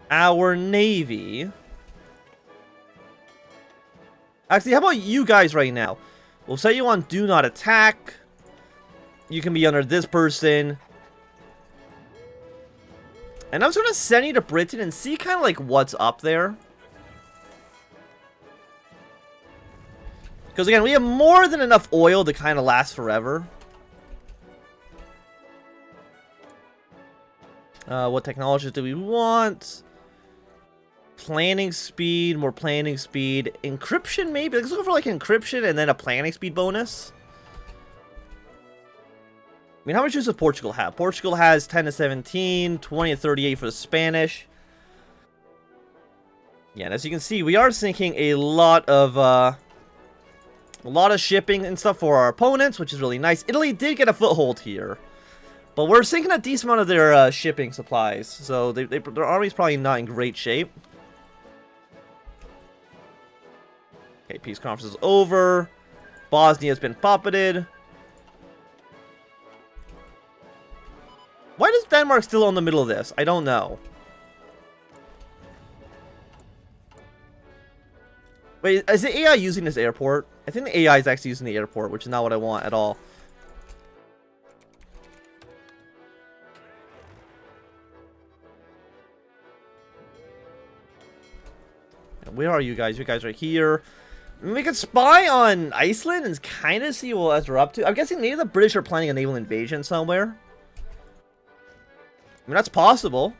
our navy. Actually, how about you guys right now? We'll set you on do not attack. You can be under this person. And I'm just going to send you to Britain and see kind of like what's up there. Because again, we have more than enough oil to kind of last forever. What technologies do we want? Planning speed, more planning speed. Encryption maybe? Let's go for like encryption and then a planning speed bonus. I mean, how much does Portugal have? Portugal has 10 to 17, 20 to 38 for the Spanish. Yeah, and as you can see, we are sinking a lot of shipping and stuff for our opponents, which is really nice. Italy did get a foothold here, but we're sinking a decent amount of their shipping supplies, so their army's probably not in great shape. Okay, peace conference is over. Bosnia's been puppeted. Why is Denmark still in the middle of this? I don't know. Wait, is the AI using this airport? I think the AI is actually using the airport, which is not what I want at all. Where are you guys? You guys are here. We could spy on Iceland and kind of see what they're up to. I'm guessing maybe the British are planning a naval invasion somewhere. I mean, that's possible.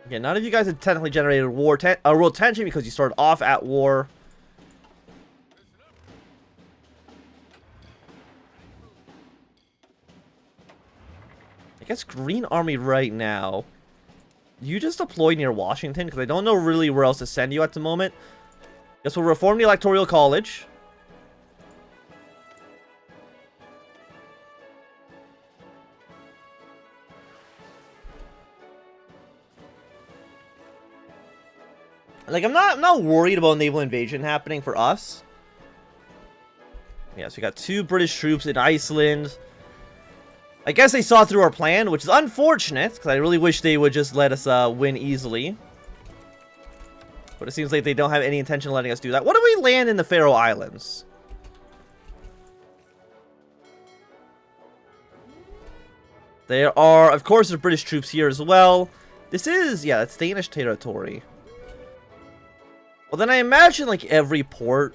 Yeah, none of you guys have technically generated world tension because you started off at war. I guess Green Army right now. You just deploy near Washington because I don't know really where else to send you at the moment. Guess we'll reform the Electoral College. Like, I'm not worried about naval invasion happening for us. Yeah, so we got 2 British troops in Iceland. I guess they saw through our plan, which is unfortunate, because I really wish they would just let us win easily. But it seems like they don't have any intention of letting us do that. What do we land in the Faroe Islands? There are, of course, there's British troops here as well. This is, yeah, it's Danish territory. Well, then I imagine, like, every port...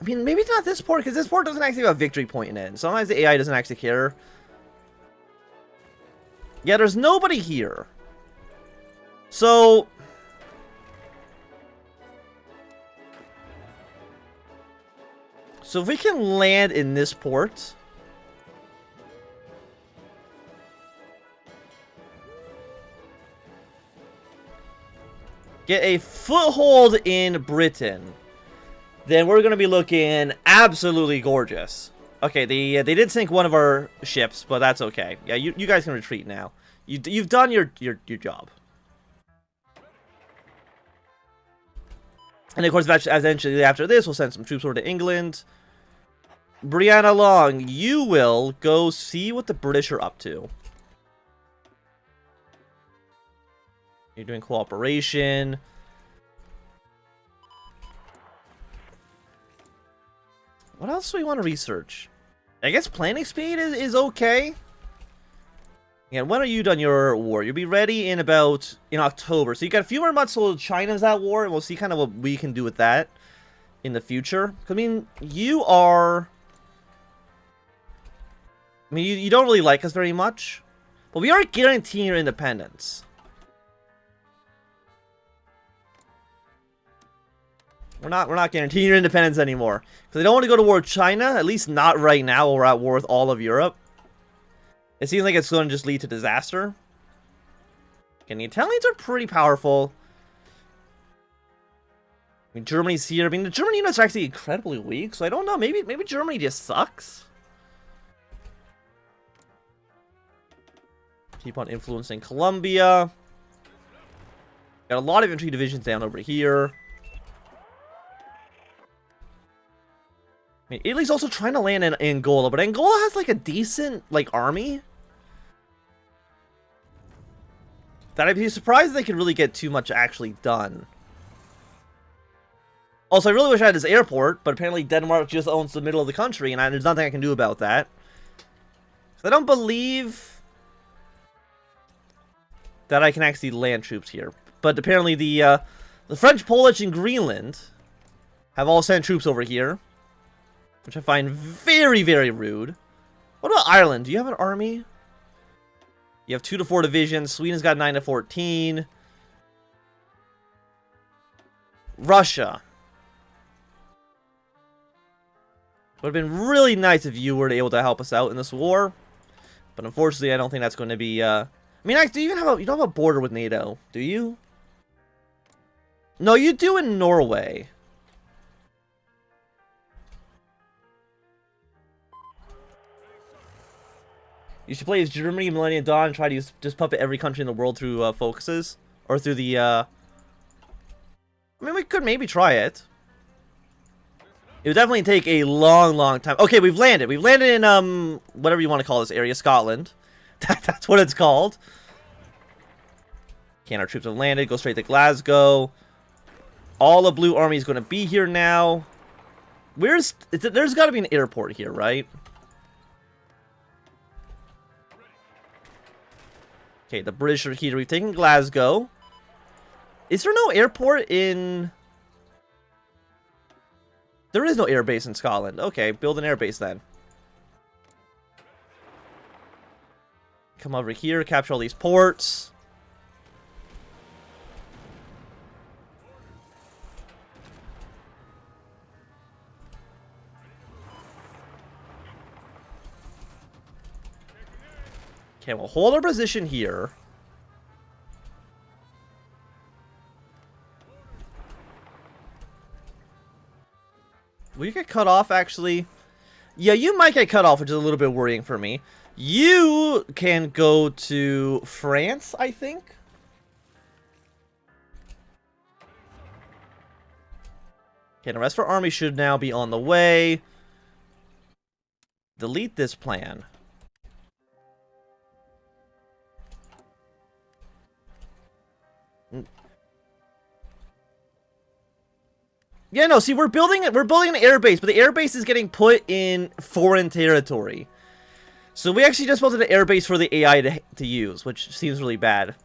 I mean, maybe not this port, because this port doesn't actually have a victory point in it. Sometimes the AI doesn't actually care. Yeah, there's nobody here. So... So if we can land in this port... Get a foothold in Britain, then we're going to be looking absolutely gorgeous. Okay, they did sink one of our ships, but that's okay. Yeah, you guys can retreat now. You've done your job. And of course, eventually after this, we'll send some troops over to England. Brianna Long, you will go see what the British are up to. You're doing cooperation. What else do we want to research? I guess planning speed is okay. And when are you done your war? You'll be ready in October. So you got a few more months till China's at war, and we'll see kind of what we can do with that in the future. I mean, you don't really like us very much, but we are guaranteeing your independence. We're not guaranteeing your independence anymore. Because I don't want to go to war with China, at least not right now while we're at war with all of Europe. It seems like it's going to just lead to disaster. And the Italians are pretty powerful. I mean, Germany's here. I mean, the German units are actually incredibly weak, so I don't know. Maybe Germany just sucks. Keep on influencing Colombia. Got a lot of infantry divisions down over here. I mean, Italy's also trying to land in Angola, but Angola has, like, a decent, like, army. that I'd be surprised if they could really get too much actually done. Also, I really wish I had this airport, but apparently Denmark just owns the middle of the country, and there's nothing I can do about that. So I don't believe that I can actually land troops here. But apparently the French, Polish, and Greenland have all sent troops over here, which I find very, very rude. What about Ireland? Do you have an army? You have 2 to 4 divisions. Sweden's got 9 to 14. Russia. Would have been really nice if you were able to help us out in this war. But unfortunately, I don't think that's going to be... I mean, do you even have you don't have a border with NATO, do you? No, you do in Norway. You should play as Germany, Millennium Dawn, and try to just puppet every country in the world through focuses. Or through the... I mean, we could maybe try it. It would definitely take a long, long time. Okay, we've landed. We've landed in, whatever you want to call this area, Scotland. That's what it's called. Okay, our troops have landed. Go straight to Glasgow. All the Blue Army is going to be here now. There's got to be an airport here, right? Okay, the British are here. We've taken Glasgow. Is there no airport in... There is no airbase in Scotland. Okay, build an airbase then. Come over here, capture all these ports. Okay, we'll hold our position here. Will you get cut off, actually? Yeah, you might get cut off, which is a little bit worrying for me. You can go to France, I think? Okay, the rest of our army should now be on the way. Delete this plan. Yeah, no, see, we're building an airbase, but the airbase is getting put in foreign territory. So we actually just built an airbase for the AI to use, which seems really bad.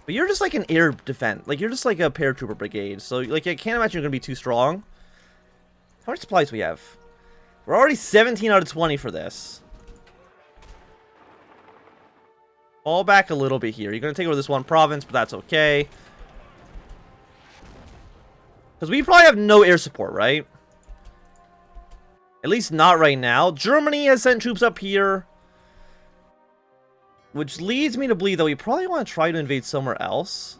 But you're just like an air defense. Like, you're just like a paratrooper brigade. So, like, I can't imagine you're going to be too strong. How much supplies do we have? We're already 17 out of 20 for this. Fall back a little bit here. You're going to take over this one province, but that's okay. Because we probably have no air support, right? At least not right now. Germany has sent troops up here. Which leads me to believe that we probably want to try to invade somewhere else.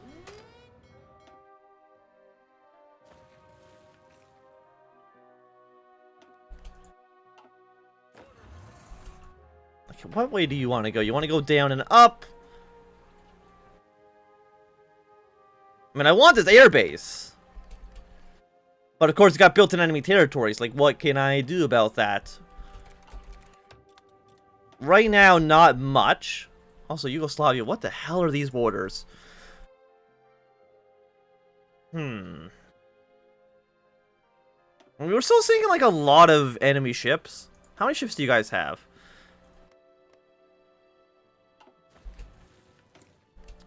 Okay, what way do you want to go? You want to go down and up? I mean, I want this airbase. But of course, it got built in enemy territories. Like, what can I do about that? Right now, not much. Also, Yugoslavia, what the hell are these borders? I mean, we're still seeing, like, a lot of enemy ships. How many ships do you guys have?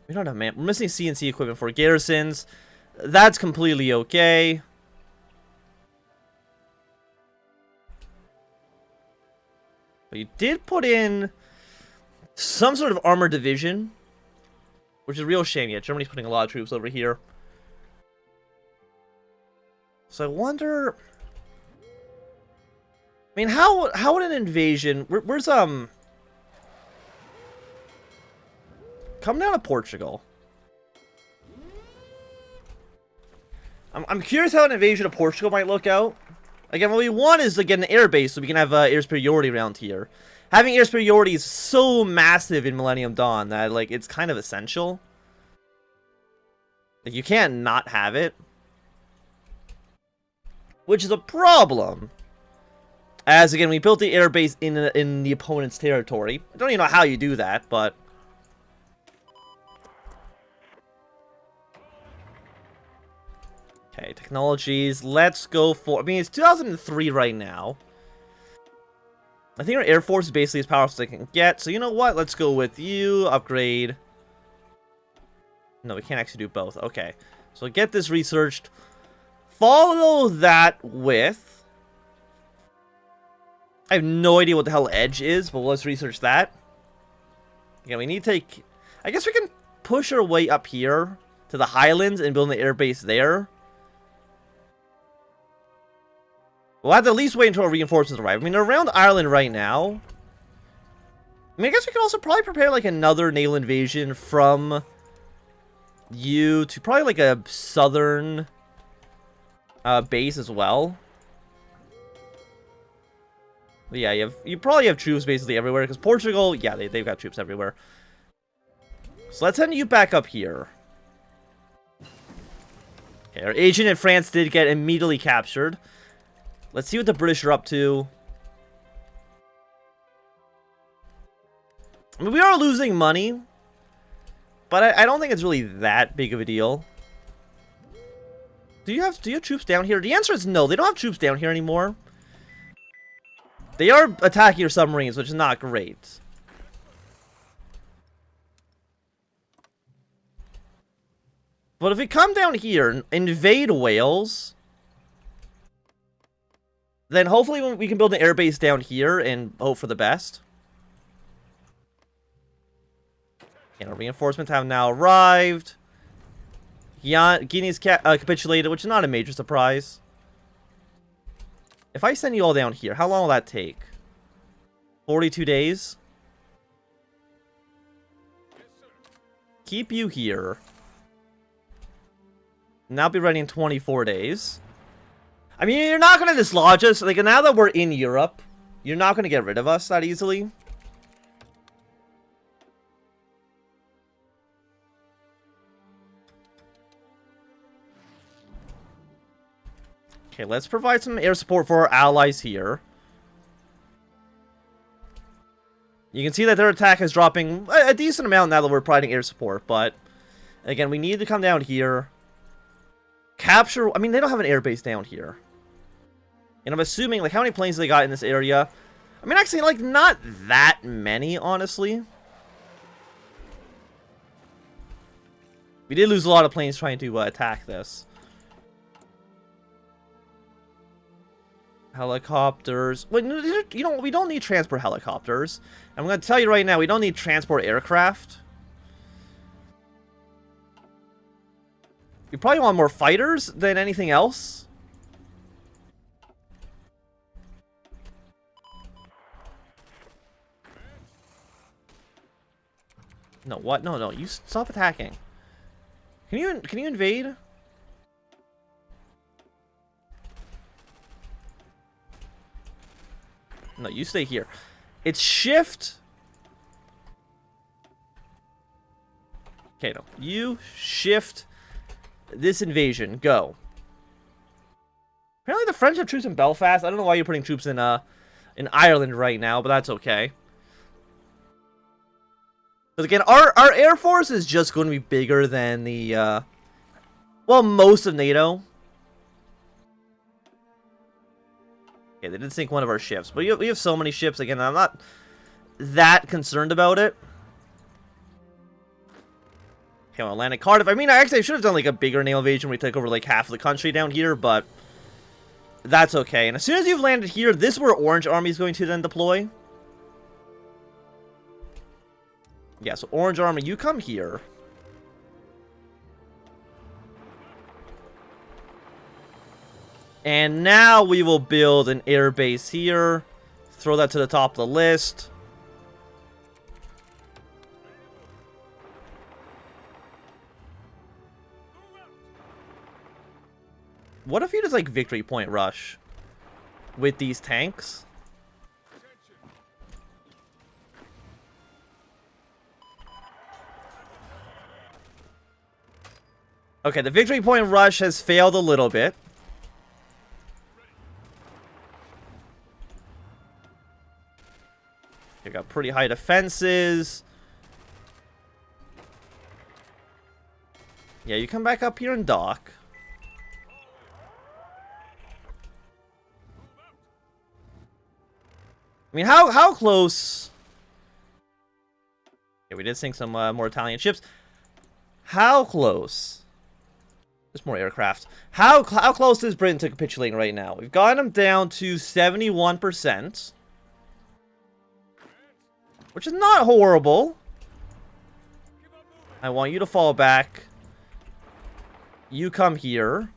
We don't have, man. We're missing CNC equipment for garrisons. That's completely okay. But you did put in some sort of armored division, which is a real shame. Yeah, Germany's putting a lot of troops over here. So I wonder... I mean, how would an invasion... Where's, Come down to Portugal. I'm curious how an invasion of Portugal might look out. Again, what we want is to get an airbase so we can have air superiority around here. Having air superiority is so massive in Millennium Dawn that, like, it's kind of essential. Like, you can't not have it. Which is a problem. As, again, we built the airbase in the opponent's territory. I don't even know how you do that, but... Okay, technologies. Let's go for... I mean, it's 2003 right now. I think our Air Force is basically as powerful as they can get. So you know what? Let's go with you. Upgrade. No, we can't actually do both. Okay. So get this researched. Follow that with... I have no idea what the hell Edge is, but let's research that. Yeah, we need to take... I guess we can push our way up here to the Highlands and build an air base there. We'll have to at least wait until our reinforcements arrive. I mean, they're around Ireland right now. I mean, I guess we could also probably prepare, like, another naval invasion from you to probably, like, a southern base as well. But yeah, you probably have troops basically everywhere, because Portugal, yeah, they've got troops everywhere. So let's send you back up here. Okay, our agent in France did get immediately captured. Let's see what the British are up to. I mean, we are losing money, but I don't think it's really that big of a deal. Do you have troops down here? The answer is no. They don't have troops down here anymore. They are attacking your submarines, which is not great. But if we come down here and invade Wales, then hopefully we can build an airbase down here and hope for the best. And our reinforcements have now arrived. Guinea's capitulated, which is not a major surprise. If I send you all down here, how long will that take? 42 days? Keep you here. Now be ready in 24 days. I mean, you're not going to dislodge us. Like, now that we're in Europe, you're not going to get rid of us that easily. Okay, let's provide some air support for our allies here. You can see that their attack is dropping a decent amount now that we're providing air support, but again, we need to come down here. Capture... I mean, they don't have an air base down here. And I'm assuming, like, how many planes they got in this area? I mean, actually, like, not that many, honestly. We did lose a lot of planes trying to attack this. Helicopters. Well, you know, we don't need transport helicopters. I'm going to tell you right now, we don't need transport aircraft. We probably want more fighters than anything else. No, what? No, no, you stop attacking. Can you invade? No, you stay here. It's shift. Okay, no. You shift this invasion. Go. Apparently the French have troops in Belfast. I don't know why you're putting troops in Ireland right now, but that's okay. But again, our Air Force is just going to be bigger than the, well, most of NATO. Okay, they did sink one of our ships, but we have so many ships. Again, I'm not that concerned about it. Okay, well, Atlantic Cardiff. I mean, I should have done like a bigger naval invasion where we took over like half of the country down here, but that's okay. And as soon as you've landed here, this is where Orange Army is going to then deploy. Yeah, so Orange Army, you come here. And now we will build an air base here. Throw that to the top of the list. What if you just like victory point rush with these tanks? Okay, the victory point rush has failed a little bit. You got pretty high defenses. Yeah, you come back up here and dock. I mean, how close... Yeah, we did sink some more Italian ships. How close? There's more aircraft. How close is Britain to capitulating right now? We've got them down to 71%. Which is not horrible. I want you to fall back. You come here.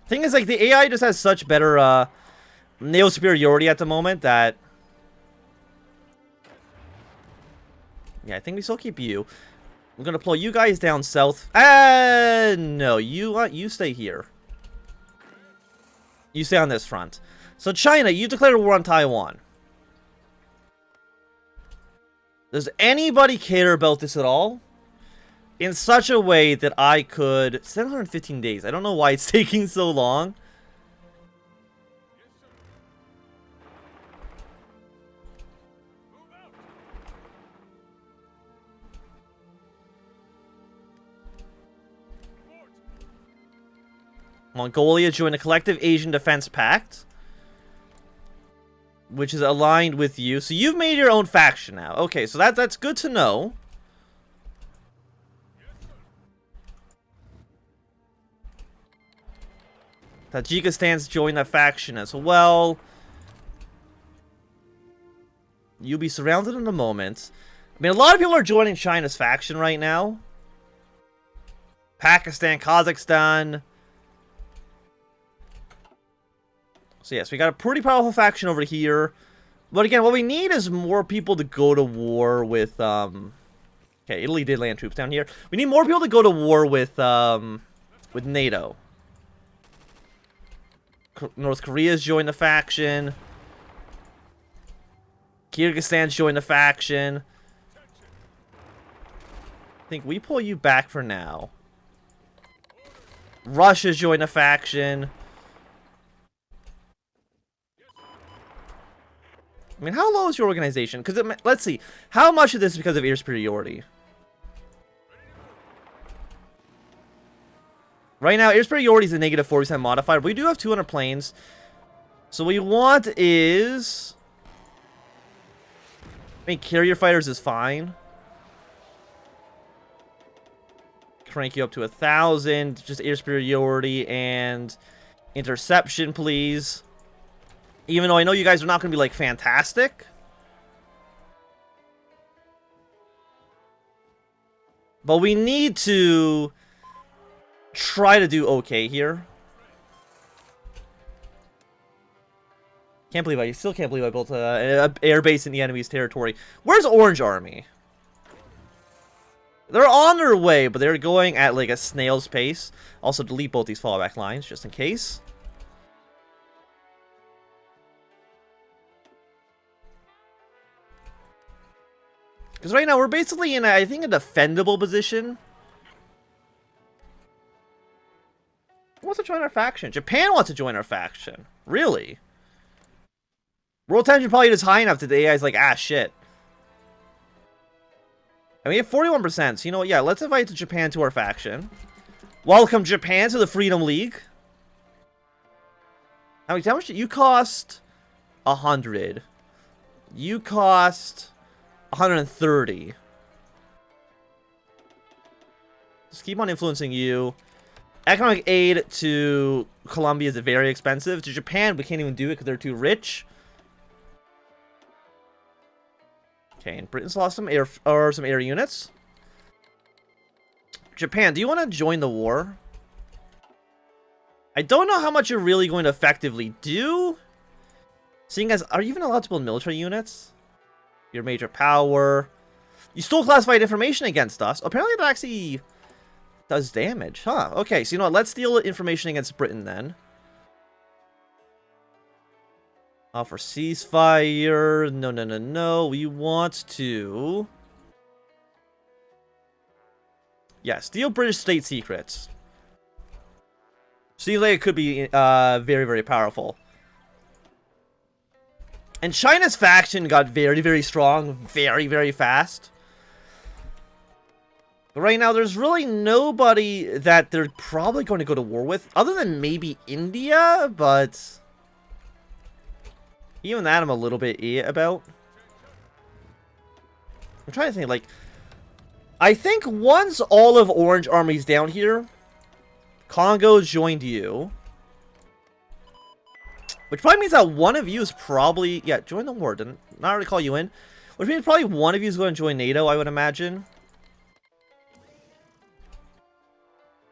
Thing is, like, the AI just has such better naval superiority at the moment that... Yeah, I think we still keep you. I'm gonna pull you guys down south. No, you stay here. You stay on this front. So China, you declared war on Taiwan. Does anybody care about this at all? In such a way that I could... 715 days. I don't know why it's taking so long. Mongolia joined the Collective Asian Defense Pact, which is aligned with you. So you've made your own faction now. Okay, so that's good to know. Tajikistan's joined that faction as well. You'll be surrounded in a moment. I mean, a lot of people are joining China's faction right now. Pakistan, Kazakhstan. So yes, we got a pretty powerful faction over here. But again, what we need is more people to go to war with, Okay, Italy did land troops down here. We need more people to go to war with NATO. North Korea's joined the faction. Kyrgyzstan's joined the faction. I think we pull you back for now. Russia's joined the faction. I mean, how low is your organization? Because let's see. How much of this is because of air superiority? Right now, air superiority is a negative 40% modifier. We do have 200 planes. So what we want is... I mean, carrier fighters is fine. Crank you up to 1,000. Just air superiority and interception, please. Even though I know you guys are not going to be, like, fantastic. But we need to try to do okay here. Still can't believe I built an air base in the enemy's territory. Where's Orange Army? They're on their way, but they're going at, like, a snail's pace. Also, delete both these fallback lines, just in case. Because right now, we're basically in, I think, a defendable position. Who wants to join our faction? Japan wants to join our faction. Really? World tension probably is high enough that the AI's like, ah, shit. And we have 41%, so you know what? Yeah, let's invite Japan to our faction. Welcome Japan to the Freedom League. How much did you cost? 100. You cost 130. Just keep on influencing you. Economic aid to Colombia is very expensive. To Japan, we can't even do it because they're too rich. Okay, and Britain's lost some air units. Japan, do you want to join the war? I don't know how much you're really going to effectively do. Seeing as, are you even allowed to build military units? Your major power. You stole classified information against us. Apparently that actually does damage, huh? Okay, so you know what? Let's steal information against Britain then. For ceasefire. No, no, no, no. We want to... Yeah, steal British state secrets. Seems like it could be very, very powerful. And China's faction got very, very strong very, very fast. But right now, there's really nobody that they're probably going to go to war with, other than maybe India, but even that I'm a little bit about. I'm trying to think, like, I think once all of Orange Army's down here, Congo joined you. Which probably means that one of you is probably... Yeah, join the war. Didn't not already call you in. Which means probably one of you is going to join NATO, I would imagine.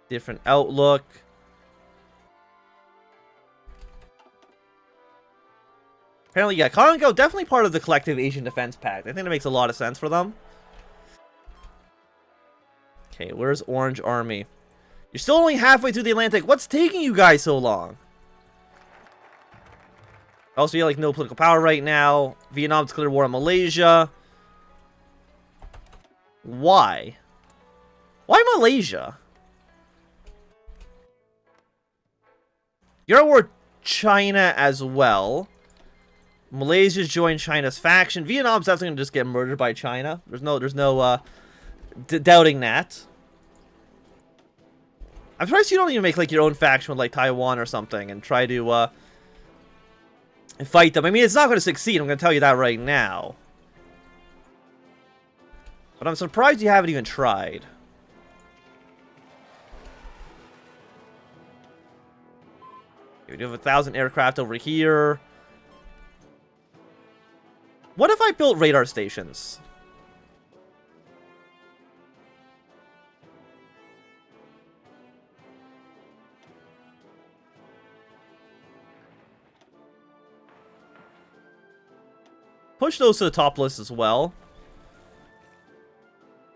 Different outlook. Apparently, yeah, Congo definitely part of the Collective Asian Defense Pact. I think that makes a lot of sense for them. Okay, where's Orange Army? You're still only halfway through the Atlantic. What's taking you guys so long? Also, you have, like, no political power right now. Vietnam's declared war on Malaysia. Why? Why Malaysia? You're at war with China as well. Malaysia's joined China's faction. Vietnam's definitely going to just get murdered by China. There's no doubting that. I'm surprised you don't even make, like, your own faction with, like, Taiwan or something and try to, fight them. I mean, it's not going to succeed. I'm going to tell you that right now. But I'm surprised you haven't even tried. We do have 1,000 aircraft over here. What if I built radar stations? Push those to the top list as well.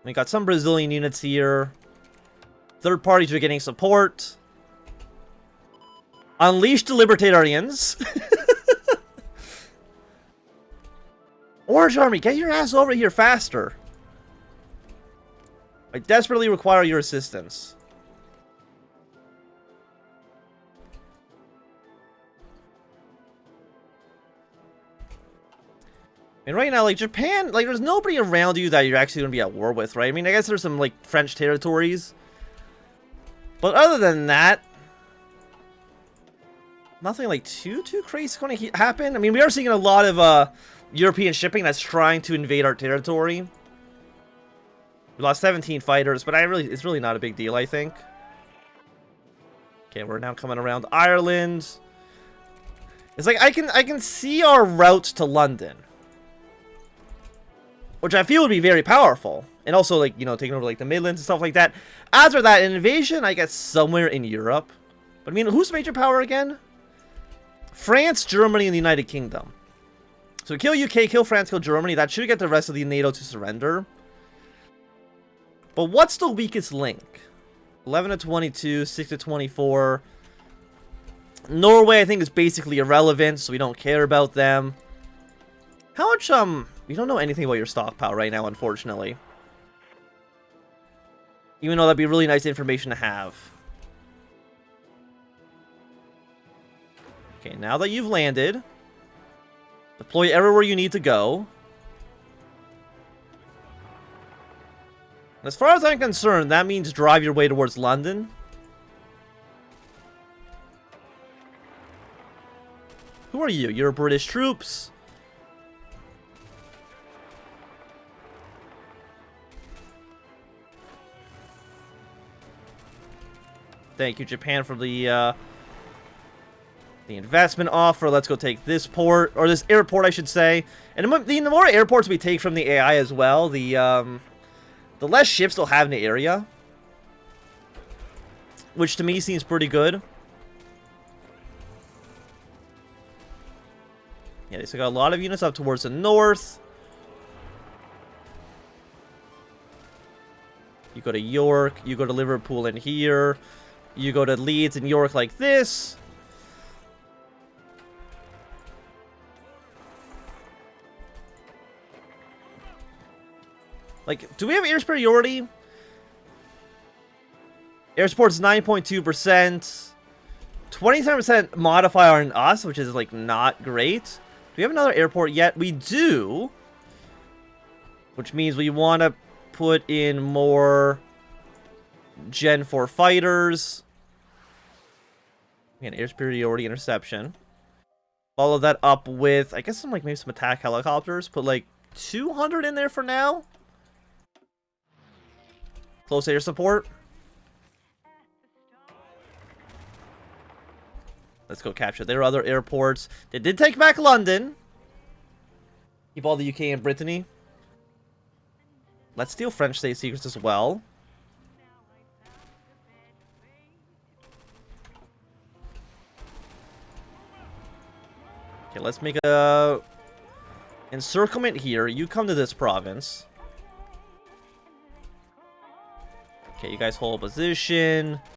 We got some Brazilian units here. Third parties are getting support. Unleash the Libertarians. Orange Army, get your ass over here faster. I desperately require your assistance. And right now, like, Japan, like, there's nobody around you that you're actually going to be at war with, right? I mean, I guess there's some, like, French territories. But other than that, nothing, like, too crazy is going to happen. I mean, we are seeing a lot of, European shipping that's trying to invade our territory. We lost 17 fighters, but it's really not a big deal, I think. Okay, we're now coming around Ireland. It's like, I can see our route to London. Which I feel would be very powerful. And also, like, you know, taking over, like, the Midlands and stuff like that. After that, an invasion, I guess, somewhere in Europe. But, I mean, who's major power again? France, Germany, and the United Kingdom. So, kill UK, kill France, kill Germany. That should get the rest of the NATO to surrender. But what's the weakest link? 11 to 22, 6 to 24. Norway, I think, is basically irrelevant, so we don't care about them. How much, we don't know anything about your stockpile right now, unfortunately. Even though that'd be really nice information to have. Okay, now that you've landed, deploy everywhere you need to go. As far as I'm concerned, that means drive your way towards London. Who are you? You're British troops. Thank you, Japan, for the investment offer. Let's go take this port, or this airport, I should say. And the more airports we take from the AI as well, the less ships they'll have in the area. Which to me seems pretty good. Yeah, they still got a lot of units up towards the north. You go to York, you go to Liverpool in here. You go to Leeds and York like this. Like, do we have air superiority? Air support's 9.2%. 27% modifier on us, which is, like, not great. Do we have another airport yet? We do. Which means we want to put in more Gen 4 fighters. Again, air superiority, interception. Follow that up with, I guess, maybe some attack helicopters. Put like 200 in there for now. Close air support. Let's go capture their other airports. They did take back London. Keep all the UK and Brittany. Let's steal French state secrets as well. Okay, let's make a encirclement here. You come to this province. Okay, you guys hold position.